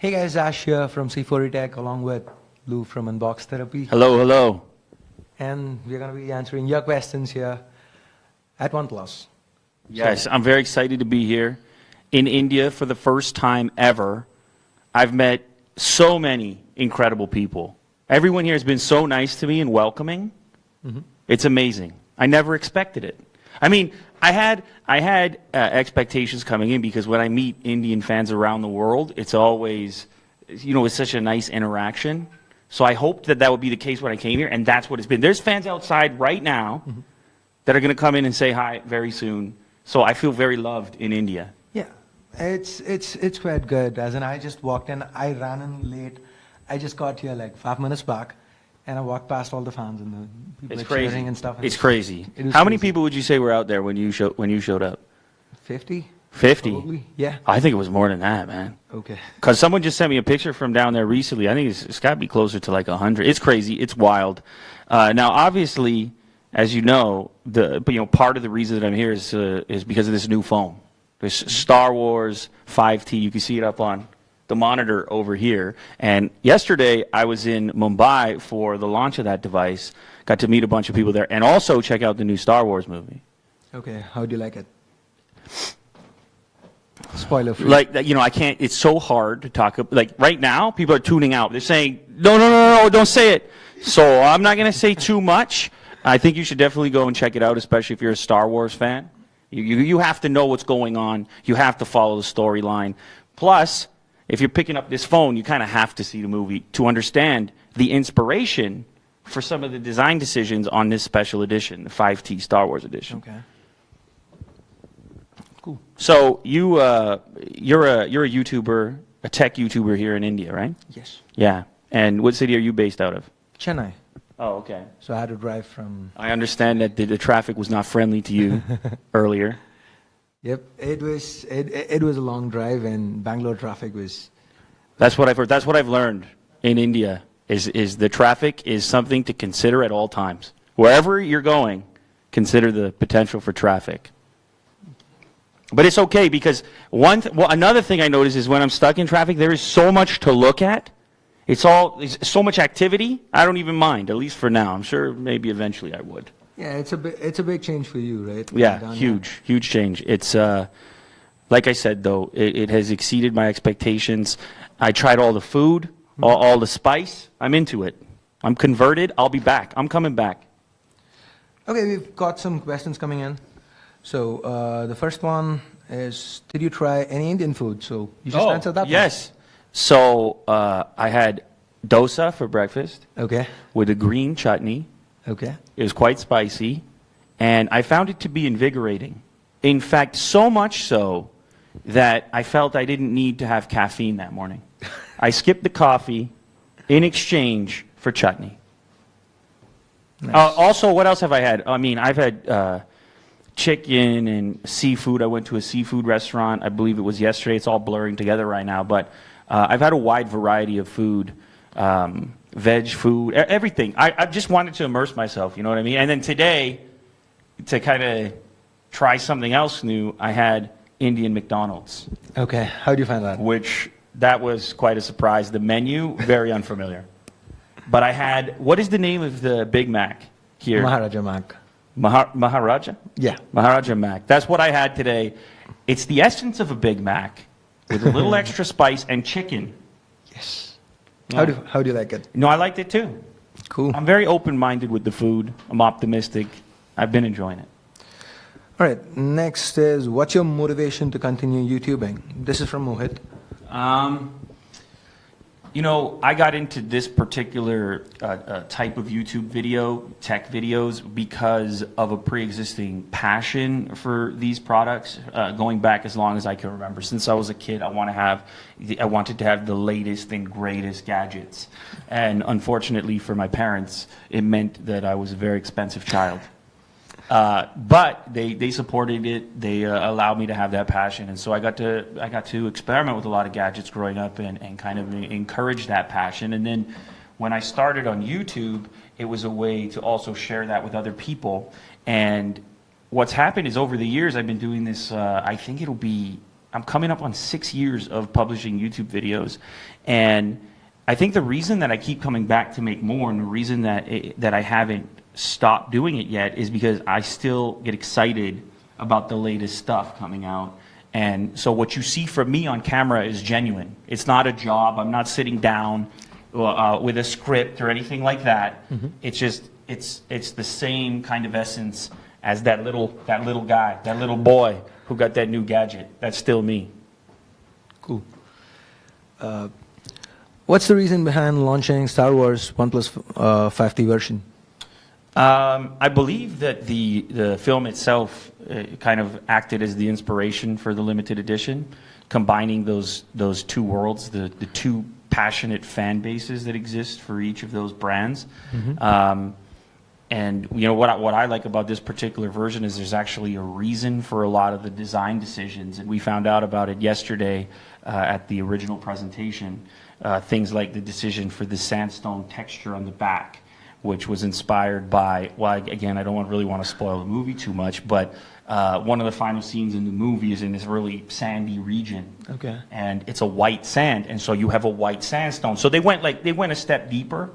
Hey guys, Ash here from C4Etech along with Lou from Unbox Therapy. Hello, hello. And we're going to be answering your questions here at OnePlus. Yes, I'm very excited to be here in India for the first time ever. I've met so many incredible people. Everyone here has been so nice to me and welcoming. It's amazing. I never expected it. I mean, I had expectations coming in because when I meet Indian fans around the world, it's always, it's such a nice interaction. So I hoped that that would be the case when I came here, and that's what it's been. There's fans outside right now that are going to come in and say hi very soon. So I feel very loved in India. Yeah, it's quite good. As in, I just walked in, I ran in late. I just got here like 5 minutes back, and I walked past all the fans and the people It's cheering crazy. and stuff. It's crazy. How many people would you say were out there when you showed up? 50? 50? Probably, yeah. I think it was more than that, man. Okay. Because someone just sent me a picture from down there recently. I think it's got to be closer to like 100. It's crazy. It's wild. Now, obviously, as you know, part of the reason that I'm here is because of this new phone. This Star Wars 5T. You can see it up on the monitor over here. And yesterday, I was in Mumbai for the launch of that device. Got to meet a bunch of people there, and also check out the new Star Wars movie. Okay, how do you like it? Spoiler free. Like, I can't, it's so hard to talk, like, right now, people are tuning out. They're saying, no, don't say it. So I'm not going to say too much. I think you should definitely go and check it out, especially if you're a Star Wars fan. You have to know what's going on. You have to follow the storyline. Plus, if you're picking up this phone, you kind of have to see the movie to understand the inspiration for some of the design decisions on this special edition, the 5T Star Wars edition. Okay. Cool. So you're a YouTuber, a tech YouTuber here in India, right? Yes. Yeah. And what city are you based out of? Chennai. Oh, okay. So I had to drive from... I understand that the traffic was not friendly to you earlier. Yep, it was a long drive, and Bangalore traffic was... That's what I've heard. That's what I've learned in India, is the traffic is something to consider at all times. Wherever you're going, consider the potential for traffic. But it's okay because another thing I notice is when I'm stuck in traffic, there is so much to look at. It's so much activity. I don't even mind, at least for now. I'm sure maybe eventually I would. Yeah, it's a big change for you, right? Yeah, huge change. It's like I said though, it has exceeded my expectations. I tried all the food, all the spice. I'm into it. I'm converted. I'll be back. I'm coming back. Okay, we've got some questions coming in. So the first one is, did you try any Indian food? So you just answered that one. Yes. So I had dosa for breakfast. Okay. With a green chutney. Okay. It was quite spicy, and I found it to be invigorating. In fact, so much so that I felt I didn't need to have caffeine that morning. I skipped the coffee in exchange for chutney. Nice. Also, what else have I had? I mean, I've had chicken and seafood. I went to a seafood restaurant. I believe it was yesterday. It's all blurring together right now, but I've had a wide variety of food. Veg food, everything. I just wanted to immerse myself, you know what I mean? And then today, to kind of try something else new, I had Indian McDonald's. Okay, how do you find that? That was quite a surprise. The menu, very unfamiliar. But I had, what is the name of the Big Mac here? Maharaja Mac. Maharaja? Yeah. Maharaja Mac. That's what I had today. It's the essence of a Big Mac with a little extra spice and chicken. Yes. Yeah. How do you like it? No, I liked it too. Cool. I'm very open-minded with the food. I'm optimistic. I've been enjoying it. All right. Next is, what's your motivation to continue YouTubing? This is from Mohit. I got into this particular type of YouTube video, tech videos, because of a pre-existing passion for these products, going back as long as I can remember. Since I was a kid, I wanted to have the latest and greatest gadgets. And unfortunately for my parents, it meant that I was a very expensive child. But they supported it. They allowed me to have that passion, and so I got to experiment with a lot of gadgets growing up and kind of encourage that passion. And then when I started on YouTube, it was a way to also share that with other people. And what's happened is over the years I've been doing this. I think it'll be I'm coming up on 6 years of publishing YouTube videos, and I think the reason that I keep coming back to make more, and the reason that I haven't stopped doing it yet, is because I still get excited about the latest stuff coming out. And so what you see from me on camera is genuine. It's not a job. I'm not sitting down with a script or anything like that. Mm-hmm. It's just it's the same kind of essence as that little guy, that little boy who got that new gadget. That's still me. Cool. What's the reason behind launching Star Wars OnePlus 5T version? I believe that the film itself kind of acted as the inspiration for the limited edition, combining those two worlds, the two passionate fan bases that exist for each of those brands. Mm-hmm. And you know what I like about this particular version is there's actually a reason for a lot of the design decisions, and we found out about it yesterday at the original presentation. Things like the decision for the sandstone texture on the back, which was inspired by, well, again, I don't really want to spoil the movie too much, but one of the final scenes in the movie is in this really sandy region. Okay. And it's a white sand, and so you have a white sandstone. So they went a step deeper,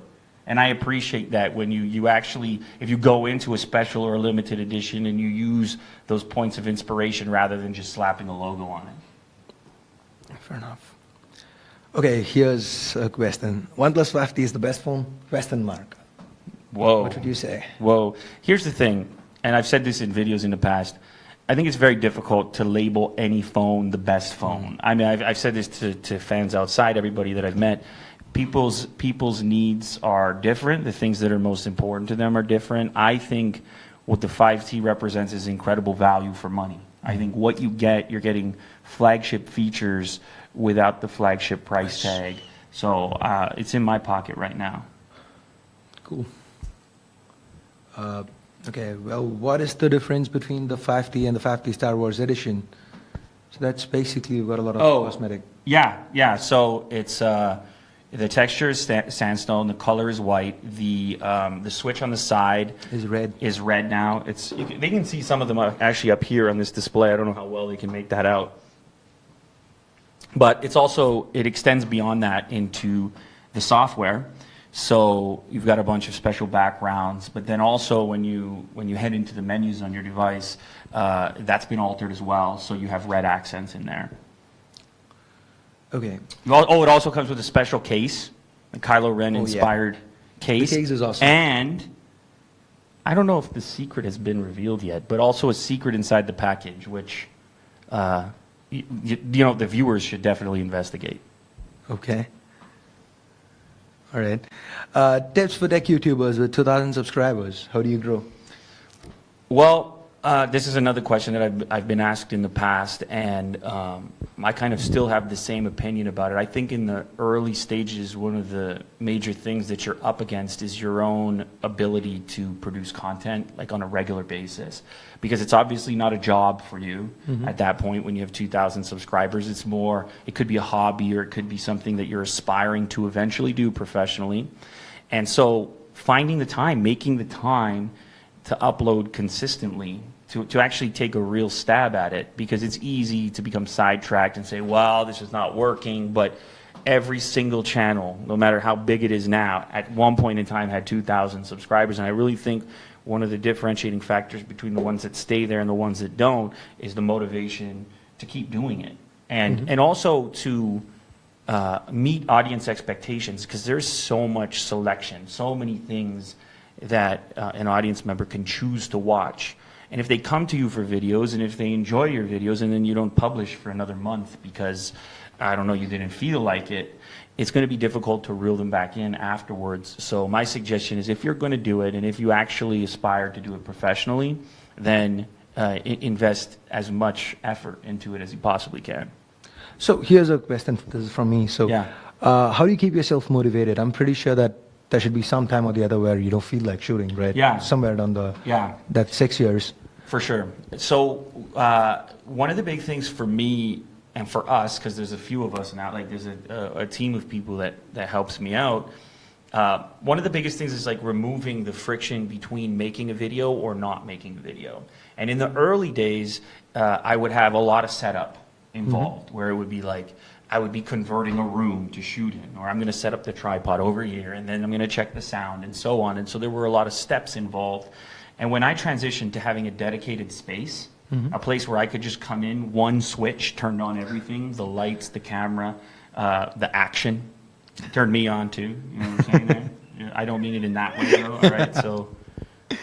and I appreciate that when you actually, if you go into a special or a limited edition and you use those points of inspiration rather than just slapping a logo on it. Fair enough. Okay, here's a question. OnePlus 5T is the best phone? Question mark. Whoa. What would you say? Whoa. Here's the thing, and I've said this in videos in the past. I think it's very difficult to label any phone the best phone. I mean, I've said this to fans outside, everybody that I've met. People's needs are different. The things that are most important to them are different. I think what the 5T represents is incredible value for money. I think what you get, you're getting flagship features without the flagship price tag. So it's in my pocket right now. Cool. Okay, well, what is the difference between the 5T and the 5T Star Wars Edition? So that's basically, you've got a lot of cosmetic. Yeah. So it's the texture is sandstone. The color is white. The switch on the side is red. Is red now. They can see some of them actually up here on this display. I don't know how well they can make that out. But it extends beyond that into the software. So you've got a bunch of special backgrounds, but then also when you head into the menus on your device, that's been altered as well. So you have red accents in there. Okay. Oh, it also comes with a special case, a Kylo Ren inspired case. The case is awesome. And I don't know if the secret has been revealed yet, but also a secret inside the package, which the viewers should definitely investigate. Okay. All right. Tips for tech YouTubers with 2,000 subscribers. How do you grow? Well, this is another question that I've been asked in the past, and I kind of still have the same opinion about it. I think in the early stages, one of the major things that you're up against is your own ability to produce content like on a regular basis, because it's obviously not a job for you at that point when you have 2,000 subscribers. It's more, it could be a hobby or it could be something that you're aspiring to eventually do professionally. And so finding the time, making the time to upload consistently, to actually take a real stab at it, because it's easy to become sidetracked and say, well, this is not working, but every single channel, no matter how big it is now, at one point in time had 2,000 subscribers, and I really think one of the differentiating factors between the ones that stay there and the ones that don't is the motivation to keep doing it, and also to meet audience expectations, because there's so much selection, so many things that an audience member can choose to watch. And if they come to you for videos, and if they enjoy your videos, and then you don't publish for another month because, I don't know, you didn't feel like it, it's going to be difficult to reel them back in afterwards. So my suggestion is, if you're going to do it, and if you actually aspire to do it professionally, then invest as much effort into it as you possibly can. So here's a question. This is from me. So how do you keep yourself motivated? I'm pretty sure that there should be some time or the other where you don't feel like shooting, right? Yeah. Somewhere down that 6 years. For sure. So one of the big things for me and for us, because there's a few of us now, like there's a team of people that helps me out. One of the biggest things is like removing the friction between making a video or not making a video. And in the early days, I would have a lot of setup. involved, where it would be like, I would be converting a room to shoot in, or I'm going to set up the tripod over here, and then I'm going to check the sound, and so on. And so there were a lot of steps involved. And when I transitioned to having a dedicated space, a place where I could just come in, one switch, turned on everything, the lights, the camera, the action, turned me on too, you know what I'm saying there? I don't mean it in that way, though, all right? So,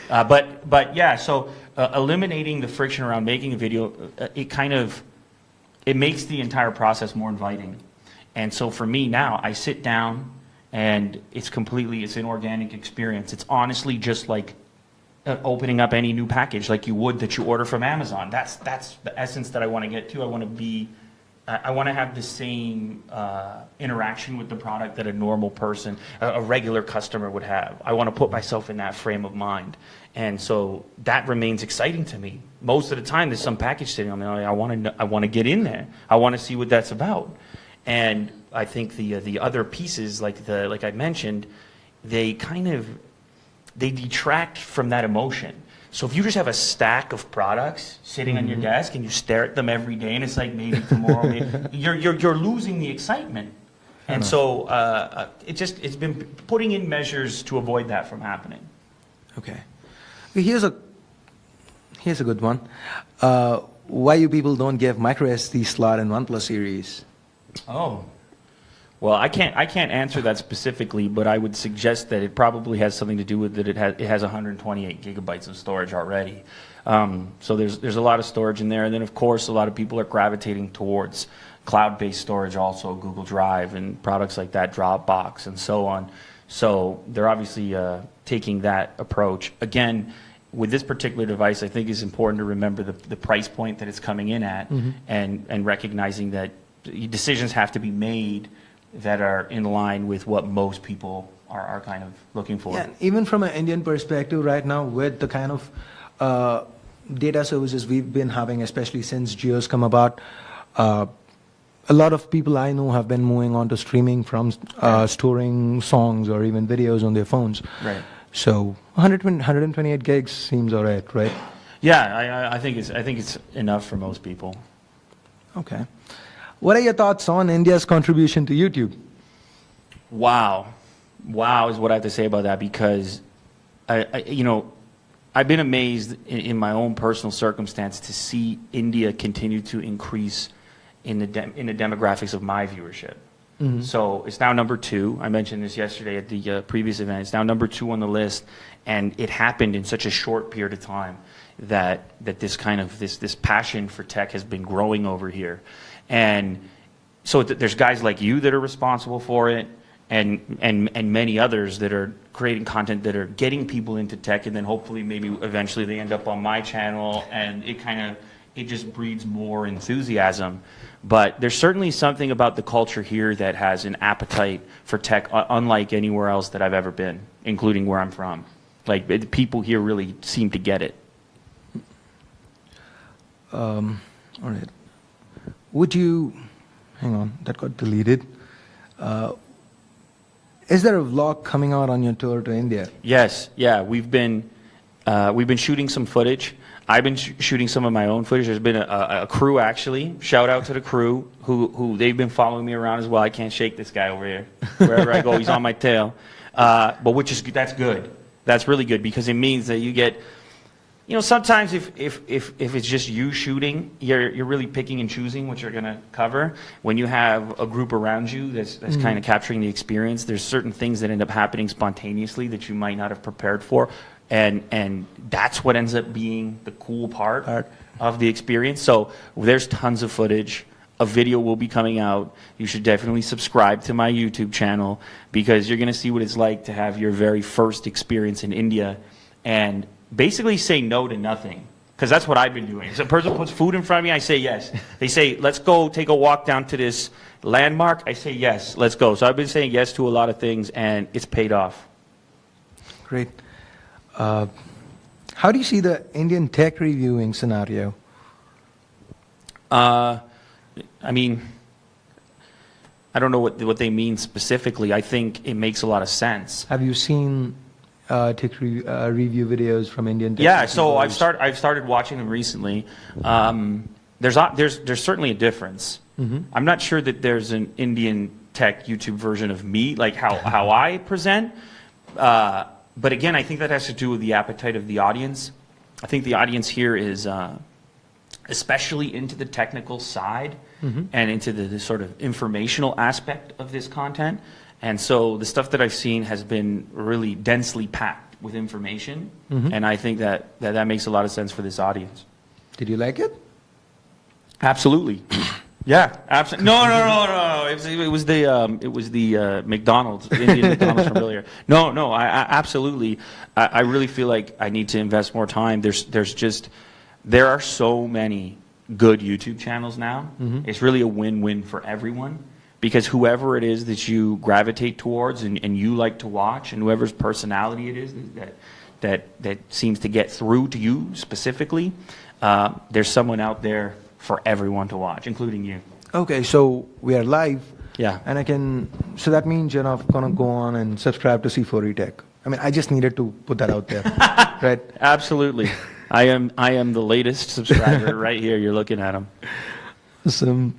but yeah, so eliminating the friction around making a video, it makes the entire process more inviting. And so for me now, I sit down and it's an organic experience. It's honestly just like opening up any new package like you would that you order from Amazon. That's the essence that I want to get to. I want to have the same interaction with the product that a normal person, a regular customer would have. I want to put myself in that frame of mind. And so that remains exciting to me. Most of the time there's some package sitting on me. I want to get in there. I want to see what that's about. And I think the other pieces, like I mentioned, they detract from that emotion. So if you just have a stack of products sitting on your desk and you stare at them every day and it's like maybe tomorrow, you're losing the excitement. And so it's been putting in measures to avoid that from happening. Okay. Here's a good one. Why you people don't give micro SD slot in OnePlus series? Oh. Well, I can't answer that specifically, but I would suggest that it probably has something to do with that it has 128 gigabytes of storage already. So there's a lot of storage in there, and then of course a lot of people are gravitating towards cloud-based storage, also Google Drive and products like that, Dropbox and so on. So they're obviously taking that approach. Again, with this particular device, I think it's important to remember the price point that it's coming in at, and recognizing that decisions have to be made that are in line with what most people are kind of looking for. Yeah, even from an Indian perspective right now, with the kind of data services we've been having, especially since Jio's come about, a lot of people I know have been moving on to streaming from storing songs or even videos on their phones. Right. So 128 gigs seems all right, right? Yeah, I think it's enough for most people. Okay. What are your thoughts on India's contribution to YouTube? Wow is what I have to say about that, because I've been amazed in my own personal circumstance to see India continue to increase in the demographics of my viewership. So it's now number 2. I mentioned this yesterday at the previous event. It's now number 2 on the list, and it happened in such a short period of time that this passion for tech has been growing over here. And so there's guys like you that are responsible for it, and many others that are creating content that are getting people into tech, and then hopefully maybe eventually they end up on my channel, and it just breeds more enthusiasm. But there's certainly something about the culture here that has an appetite for tech unlike anywhere else that I've ever been, including where I'm from. Like, people here really seem to get it. All right. Hang on, that got deleted. Is there a vlog coming out on your tour to India? Yes, yeah, we've been shooting some footage. I've been shooting some of my own footage. There's been a crew, actually. Shout out to the crew who they've been following me around as well. I can't shake this guy over here. Wherever I go, he's on my tail. But that's good. That's really good, because it means that you get, sometimes if it's just you shooting, you're really picking and choosing what you're going to cover. When you have a group around you that's kind of capturing the experience, there's certain things that end up happening spontaneously that you might not have prepared for. And that's what ends up being the cool part of the experience. So there's tons of footage. A video will be coming out. You should definitely subscribe to my YouTube channel, because you're going to see what it's like to have your very first experience in India and basically say no to nothing. Because that's what I've been doing. If a person puts food in front of me, I say yes. They say, let's go take a walk down to this landmark. I say yes, let's go. So I've been saying yes to a lot of things, and it's paid off. Great. How do you see the Indian tech reviewing scenario? I mean, I don't know what they mean specifically. I think it makes a lot of sense. Have you seen tech review videos from Indian tech Yeah, reviewers? so I've started watching them recently. there's certainly a difference. Mm-hmm. I'm not sure that there's an Indian tech YouTube version of me, like how I present. But again, I think that has to do with the appetite of the audience. I think the audience here is especially into the technical side and into the sort of informational aspect of this content. And so the stuff that I've seen has been really densely packed with information. And I think that makes a lot of sense for this audience. Did you like it? Absolutely. Yeah, absolutely. No. It was the McDonald's, Indian McDonald's from earlier. No. I absolutely. I really feel like I need to invest more time. There are so many good YouTube channels now. It's really a win-win for everyone, because whoever it is that you gravitate towards and you like to watch, and whoever's personality it is that seems to get through to you specifically, there's someone out there for everyone to watch, including you. Okay, so we are live. Yeah. And so that means you're not going to go on and subscribe to C4Etech. I mean, I just needed to put that out there, right? Absolutely. I am the latest subscriber right here. You're looking at him. So,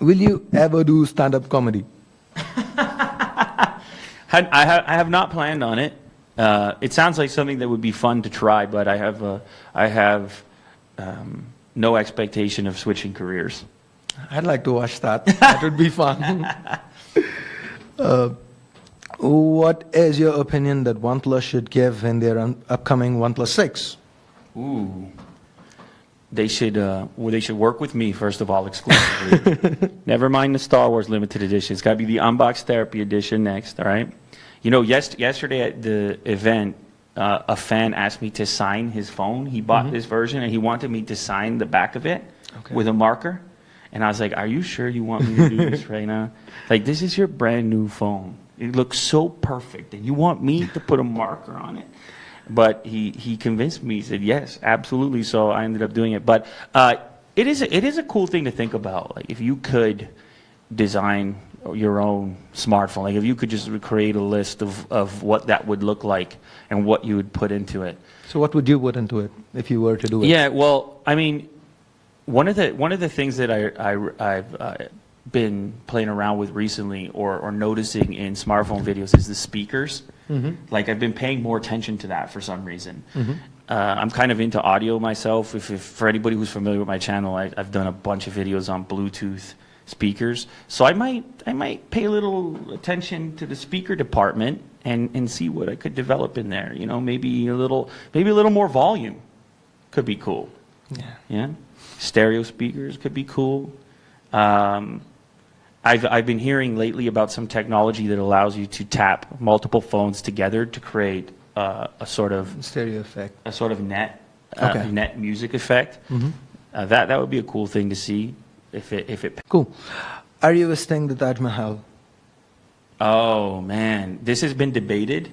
will you ever do stand-up comedy? I have not planned on it. It sounds like something that would be fun to try, but I have no expectation of switching careers. I'd like to watch that. That would be fun. What is your opinion that OnePlus should give in their upcoming OnePlus 6? Ooh. They should work with me, first of all, exclusively. Never mind the Star Wars limited edition. It's got to be the Unbox Therapy edition next, all right? You know, yesterday at the event, a fan asked me to sign his phone. He bought this version, and he wanted me to sign the back of it with a marker. And I was like, are you sure you want me to do this right now? Like, this is your brand new phone. It looks so perfect, and you want me to put a marker on it? But he convinced me. He said, yes, absolutely. So I ended up doing it. But it is a cool thing to think about. Like, if you could design your own smartphone, like if you could just create a list of what that would look like and what you would put into it. So what would you put into it if you were to do it? Yeah, well, I mean, one of the things that I've been playing around with recently or noticing in smartphone videos is the speakers. Like, I've been paying more attention to that for some reason. I'm kind of into audio myself. If for anybody who's familiar with my channel, I've done a bunch of videos on Bluetooth speakers. So I might pay a little attention to the speaker department and see what I could develop in there. You know, maybe a little more volume could be cool. Yeah. Stereo speakers could be cool. I've been hearing lately about some technology that allows you to tap multiple phones together to create a sort of stereo effect, a sort of net music effect. That would be a cool thing to see if it. Cool. Are you visiting the Taj Mahal? Oh man, this has been debated.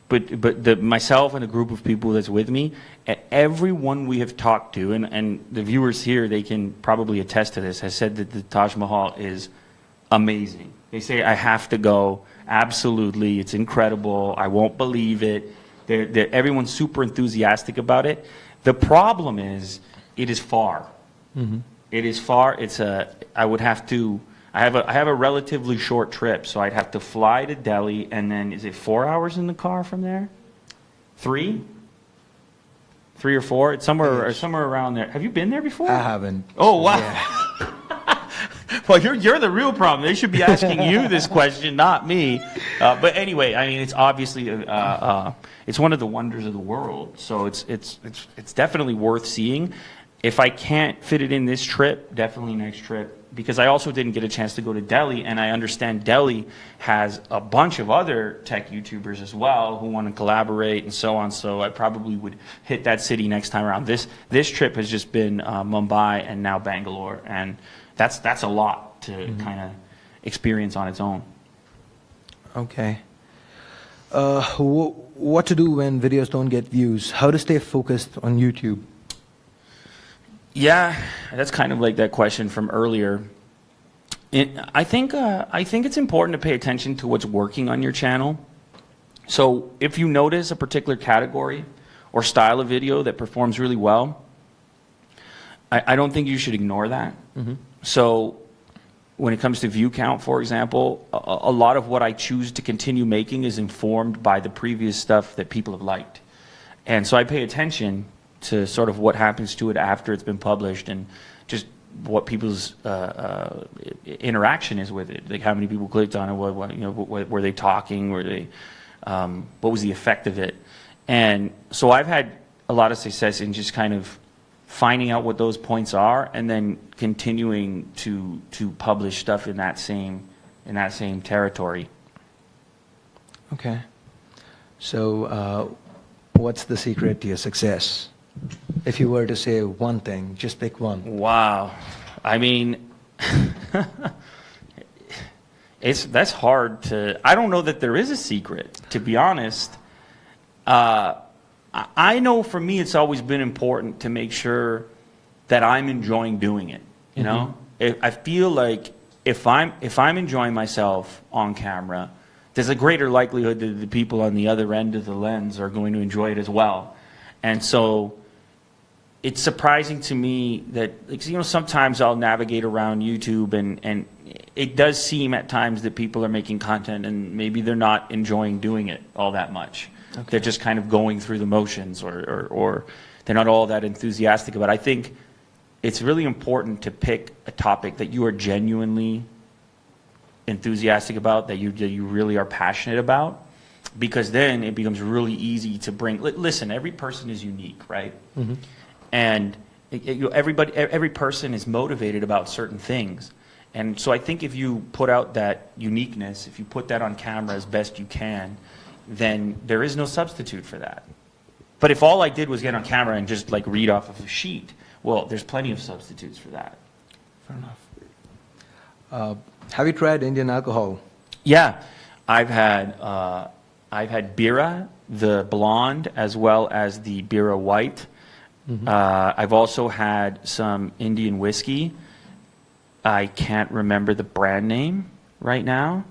But myself and a group of people that's with me, everyone we have talked to, and the viewers here, they can probably attest to this, has said that the Taj Mahal is amazing. They say, I have to go. Absolutely. It's incredible. I won't believe it. Everyone's super enthusiastic about it. The problem is, it is far. It is far. I have a relatively short trip, so I'd have to fly to Delhi, and then is it 4 hours in the car from there? 3 or 4? It's somewhere around there. Have you been there before? I haven't. Oh wow! Yeah. Well, you're the real problem. They should be asking you this question, not me. But anyway, I mean, it's obviously it's one of the wonders of the world. So it's definitely worth seeing. If I can't fit it in this trip, definitely next trip. Because I also didn't get a chance to go to Delhi, and I understand Delhi has a bunch of other tech YouTubers as well who want to collaborate and so on. So I probably would hit that city next time around. This trip has just been Mumbai and now Bangalore, and that's a lot to kind of experience on its own. Okay. What to do when videos don't get views? How to stay focused on YouTube? Yeah, that's kind of like that question from earlier. I think it's important to pay attention to what's working on your channel. So if you notice a particular category or style of video that performs really well, I don't think you should ignore that. So when it comes to view count, for example, a lot of what I choose to continue making is informed by the previous stuff that people have liked. And so I pay attention to sort of what happens to it after it's been published and just what people's interaction is with it. Like how many people clicked on it, what were they talking, were they, what was the effect of it? And so I've had a lot of success in just kind of finding out what those points are and then continuing to publish stuff in that same territory. Okay. So what's the secret to your success? If you were to say one thing, just pick one. Wow. I mean, that's hard to, I don't know that there is a secret, to be honest. I know for me it's always been important to make sure that I'm enjoying doing it, you know? I feel like if I'm enjoying myself on camera, there's a greater likelihood that the people on the other end of the lens are going to enjoy it as well. And so it's surprising to me that, like, you know, sometimes I'll navigate around YouTube and it does seem at times that people are making content and maybe they're not enjoying doing it all that much. Okay. They're just kind of going through the motions or they're not all that enthusiastic about it. I think it's really important to pick a topic that you are genuinely enthusiastic about, that you really are passionate about, because then it becomes really easy to bring. Listen, every person is unique, right? And every person is motivated about certain things. And so I think if you put out that uniqueness, if you put that on camera as best you can, then there is no substitute for that. But if all I did was get on camera and just like read off of a sheet, well, there's plenty of substitutes for that. Fair enough. Have you tried Indian alcohol? Yeah, I've had Bira, the blonde, as well as the Bira white. I've also had some Indian whiskey. I can't remember the brand name right now.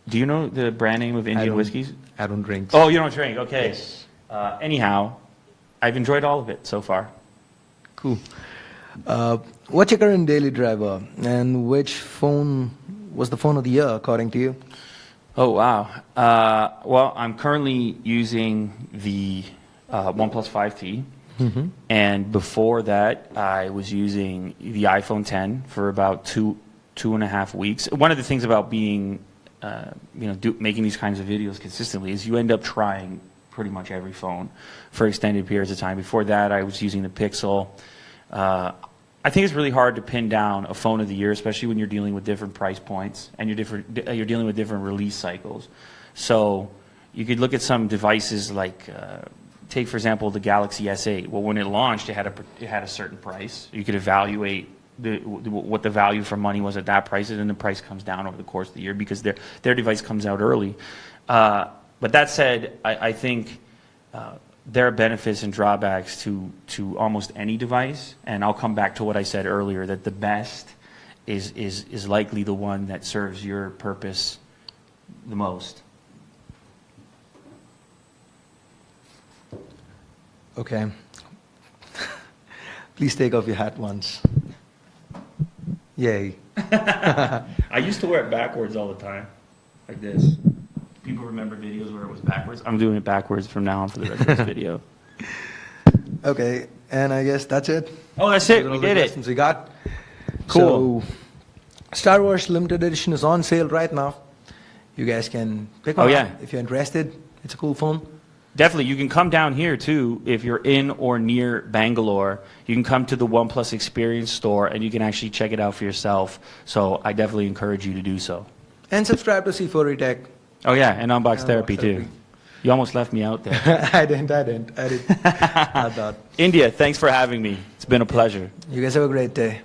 Do you know the brand name of Indian whiskeys? I don't drink. Oh, you don't drink, okay. Yes. Anyhow, I've enjoyed all of it so far. Cool. What's your current daily driver, and which phone was the phone of the year according to you? Oh, wow. Well, I'm currently using the OnePlus 5T. And before that, I was using the iPhone 10 for about two and a half weeks. One of the things about being, making these kinds of videos consistently is you end up trying pretty much every phone for extended periods of time. Before that, I was using the Pixel. I think it's really hard to pin down a phone of the year, especially when you're dealing with different price points and you're dealing with different release cycles. So you could look at some devices like, take for example the Galaxy S8. Well, when it launched, it had a certain price. You could evaluate what the value for money was at that price, and then the price comes down over the course of the year because their device comes out early. But that said, I think there are benefits and drawbacks to almost any device, and I'll come back to what I said earlier, that the best is likely the one that serves your purpose the most. Okay. Please take off your hat once. Yay. I used to wear it backwards all the time, like this. People remember videos where it was backwards. I'm doing it backwards from now on for the rest of this video. Okay, and I guess that's it. Oh, that's it. We did it. We got. Cool. So, Star Wars Limited Edition is on sale right now. You guys can pick one up if you're interested. It's a cool phone. Definitely. You can come down here, too, if you're in or near Bangalore. You can come to the OnePlus Experience store, and you can actually check it out for yourself. So I definitely encourage you to do so. And subscribe to C4Etech. Oh, yeah, and Unbox Therapy, too. You almost left me out there. I didn't. I thought. India, thanks for having me. It's been a pleasure. You guys have a great day.